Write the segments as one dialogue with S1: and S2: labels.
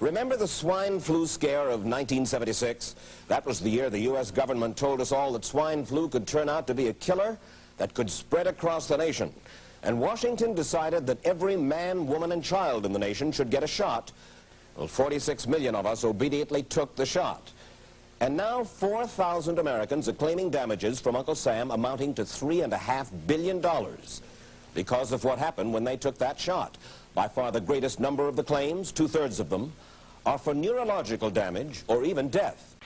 S1: Remember the swine flu scare of 1976? That was the year the U.S. government told us all that swine flu could turn out to be a killer that could spread across the nation. And Washington decided that every man, woman, and child in the nation should get a shot. Well, 46 million of us obediently took the shot. And now 4,000 Americans are claiming damages from Uncle Sam amounting to $3.5 billion because of what happened when they took that shot. By far the greatest number of the claims, 2/3 of them, are for neurological damage or even death.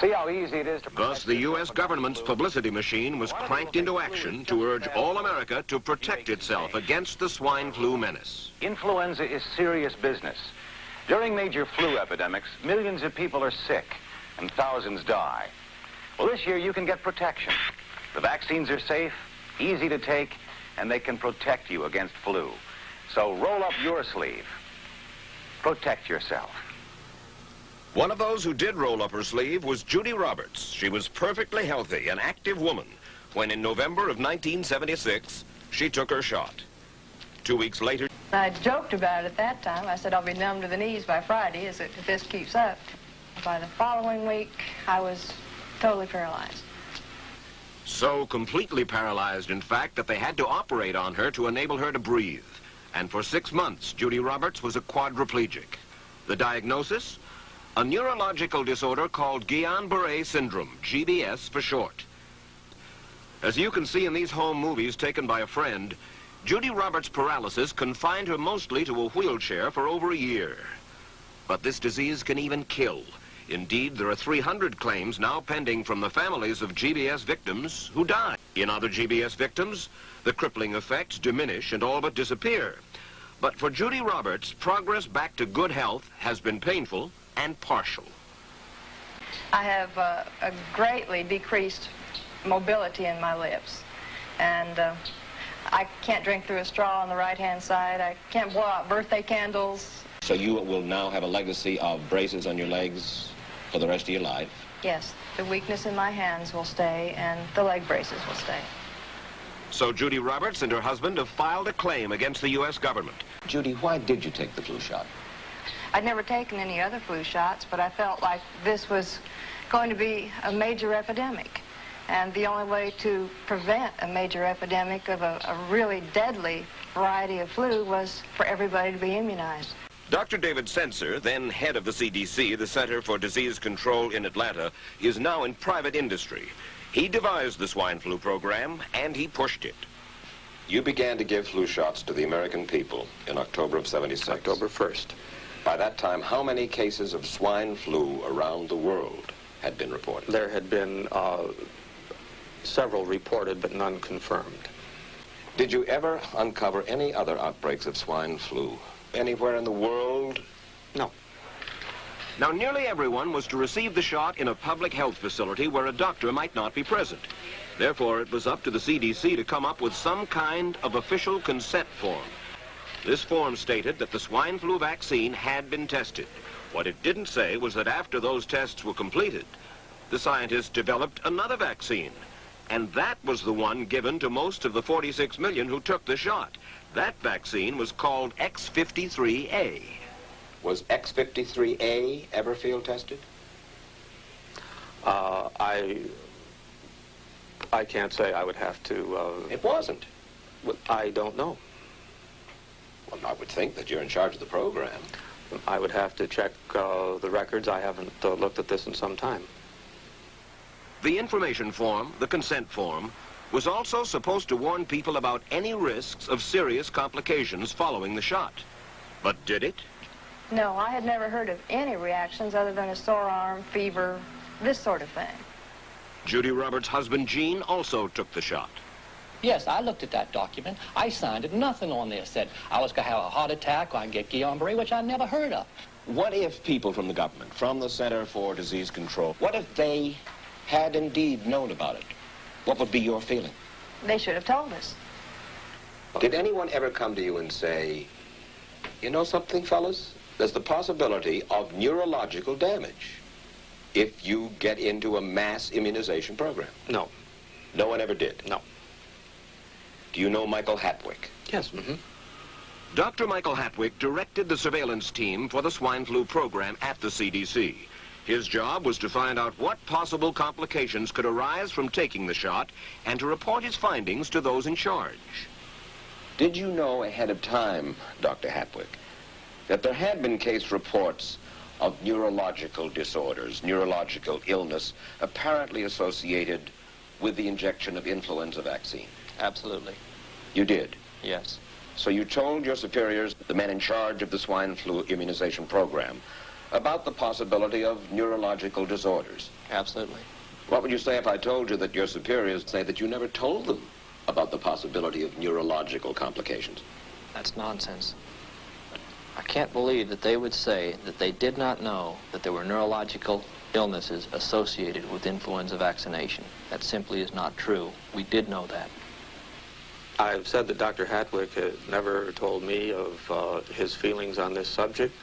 S2: See how easy it is to...
S3: Thus, the U.S. government's publicity machine was cranked into action to urge all America to protect itself against the swine flu menace.
S2: Influenza is serious business. During major flu epidemics, millions of people are sick and thousands die. Well, this year you can get protection. The vaccines are safe, easy to take, and they can protect you against flu. So roll up your sleeve. Protect yourself.
S3: One of those who did roll up her sleeve was Judy Roberts. She was perfectly healthy, an active woman, when in November of 1976, she took her shot. 2 weeks later...
S4: I joked about it at that time. I said, I'll be numb to the knees by Friday if this keeps up. By the following week, I was totally paralyzed.
S3: So completely paralyzed, in fact, that they had to operate on her to enable her to breathe. And for 6 months, Judy Roberts was a quadriplegic. The diagnosis? A neurological disorder called Guillain-Barré syndrome, GBS for short. As you can see in these home movies taken by a friend, Judy Roberts' paralysis confined her mostly to a wheelchair for over a year. But this disease can even kill. Indeed, there are 300 claims now pending from the families of GBS victims who died. In other GBS victims, the crippling effects diminish and all but disappear. But for Judy Roberts, progress back to good health has been painful and partial.
S4: I have a greatly decreased mobility in my lips. And I can't drink through a straw on the right-hand side. I can't blow out birthday candles.
S1: So you will now have a legacy of braces on your legs for the rest of your life?
S4: Yes, the weakness in my hands will stay and the leg braces will stay.
S3: So Judy Roberts and her husband have filed a claim against the U.S. government.
S1: Judy, why did you take the flu shot?
S4: I'd never taken any other flu shots, but I felt like this was going to be a major epidemic. And the only way to prevent a major epidemic of a really deadly variety of flu was for everybody to be immunized.
S3: Dr. David Senser, then head of the CDC, the Center for Disease Control in Atlanta, is now in private industry. He devised the swine flu program, and he pushed it.
S5: You began to give flu shots to the American people in October of '76.
S6: October 1st.
S5: By that time, how many cases of swine flu around the world had been reported?
S6: There had been several reported, but none confirmed.
S5: Did you ever uncover any other outbreaks of swine flu anywhere in the world?
S6: No.
S3: Now, nearly everyone was to receive the shot in a public health facility where a doctor might not be present. Therefore, it was up to the CDC to come up with some kind of official consent form. This form stated that the swine flu vaccine had been tested. What it didn't say was that after those tests were completed, the scientists developed another vaccine. And that was the one given to most of the 46 million who took the shot. That vaccine was called X53A.
S5: Was X53A ever field tested?
S6: I can't say. I would have to...
S5: It wasn't.
S6: I don't know.
S5: Well, I would think that you're in charge of the program.
S6: I would have to check the records. I haven't looked at this in some time.
S3: The information form, the consent form, was also supposed to warn people about any risks of serious complications following the shot. But did it?
S4: No, I had never heard of any reactions other than a sore arm, fever, this sort of thing.
S3: Judy Roberts' husband, Gene, also took the shot.
S7: Yes, I looked at that document. I signed it. Nothing on there said I was going to have a heart attack or I can get Guillain-Barré, which I never heard of.
S1: What if people from the government, from the Center for Disease Control, what if they had indeed known about it? What would be your feeling?
S4: They should have told us.
S5: Did anyone ever come to you and say, you know something, fellas? There's the possibility of neurological damage if you get into a mass immunization program?
S6: No.
S5: No one ever did?
S6: No.
S5: Do you know Michael Hatwick?
S6: Yes.
S3: Dr. Michael Hatwick directed the surveillance team for the swine flu program at the CDC. His job was to find out what possible complications could arise from taking the shot and to report his findings to those in charge.
S5: Did you know ahead of time, Dr. Hatwick, that there had been case reports of neurological disorders, neurological illness, apparently associated with the injection of influenza vaccine?
S6: Absolutely.
S5: You did?
S6: Yes.
S5: So you told your superiors, the men in charge of the swine flu immunization program, about the possibility of neurological disorders?
S6: Absolutely.
S5: What would you say if I told you that your superiors say that you never told them about the possibility of neurological complications?
S6: That's nonsense. I can't believe that they would say that they did not know that there were neurological illnesses associated with influenza vaccination. That simply is not true. We did know that. I've said that Dr. Hatwick had never told me of his feelings on this subject.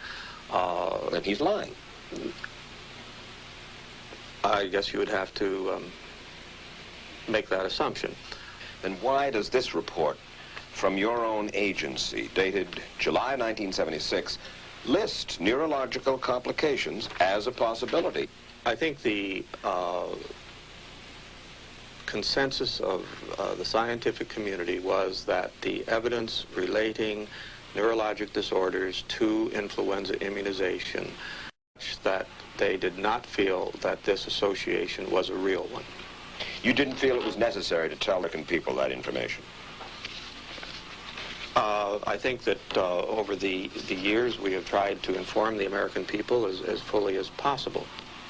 S5: Then he's lying.
S6: I guess you would have to make that assumption.
S5: Then why does this report from your own agency, dated July 1976, list neurological complications as a possibility?
S6: I think the consensus of the scientific community was that the evidence relating neurologic disorders to influenza immunization, that they did not feel that this association was a real one.
S5: You didn't feel it was necessary to tell the people that information?
S6: I think that over the years we have tried to inform the American people as fully as possible.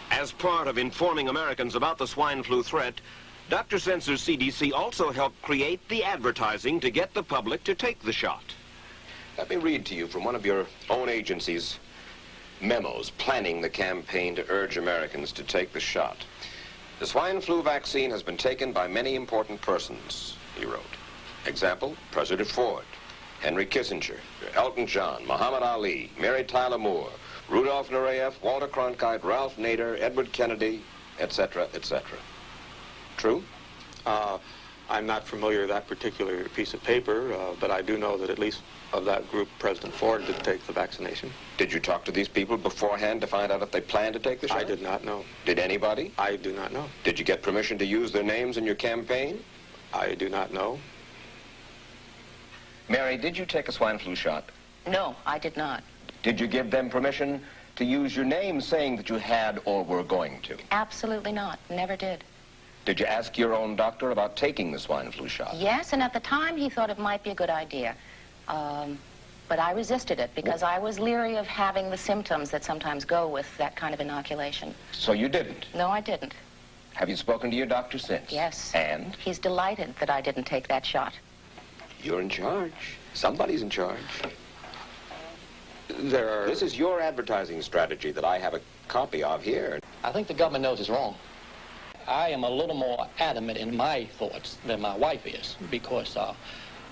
S3: As part of informing Americans about the swine flu threat, Dr. Sensor's CDC also helped create the advertising to get the public to take the shot.
S5: Let me read to you from one of your own agency's memos planning the campaign to urge Americans to take the shot. The swine flu vaccine has been taken by many important persons, he wrote. Example, President Ford, Henry Kissinger, Elton John, Muhammad Ali, Mary Tyler Moore, Rudolph Nureyev, Walter Cronkite, Ralph Nader, Edward Kennedy, etc., etc. True?
S6: I'm not familiar with that particular piece of paper, but I do know that at least of that group, President Ford did take the vaccination.
S5: Did you talk to these people beforehand to find out if they planned to take the shot?
S6: I did not know.
S5: Did anybody?
S6: I do not know.
S5: Did you get permission to use their names in your campaign?
S6: I do not know.
S5: Mary, did you take a swine flu shot?
S8: No, I did not.
S5: Did you give them permission to use your name saying that you had or were going to?
S8: Absolutely not. Never did.
S5: Did you ask your own doctor about taking the swine flu shot?
S8: Yes, and at the time he thought it might be a good idea. But I resisted it because I was leery of having the symptoms that sometimes go with that kind of inoculation.
S5: So you didn't?
S8: No, I didn't.
S5: Have you spoken to your doctor since?
S8: Yes.
S5: And?
S8: He's delighted that I didn't take that shot.
S5: You're in charge. Somebody's in charge. This is your advertising strategy that I have a copy of here.
S7: I think the government knows it's wrong. I am a little more adamant in my thoughts than my wife is, because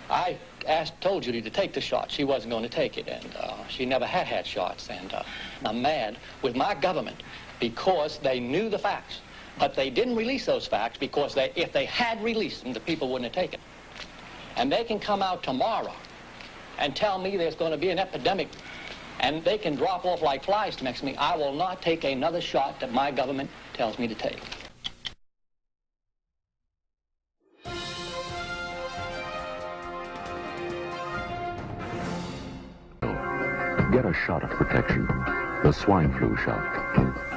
S7: I told Judy to take the shot. She wasn't going to take it, and she never had shots. And I'm mad with my government because they knew the facts, but they didn't release those facts because if they had released them, the people wouldn't have taken. And they can come out tomorrow and tell me there's going to be an epidemic, and they can drop off like flies next to me. I will not take another shot that my government tells me to take.
S9: Get a shot of protection, the swine flu shot.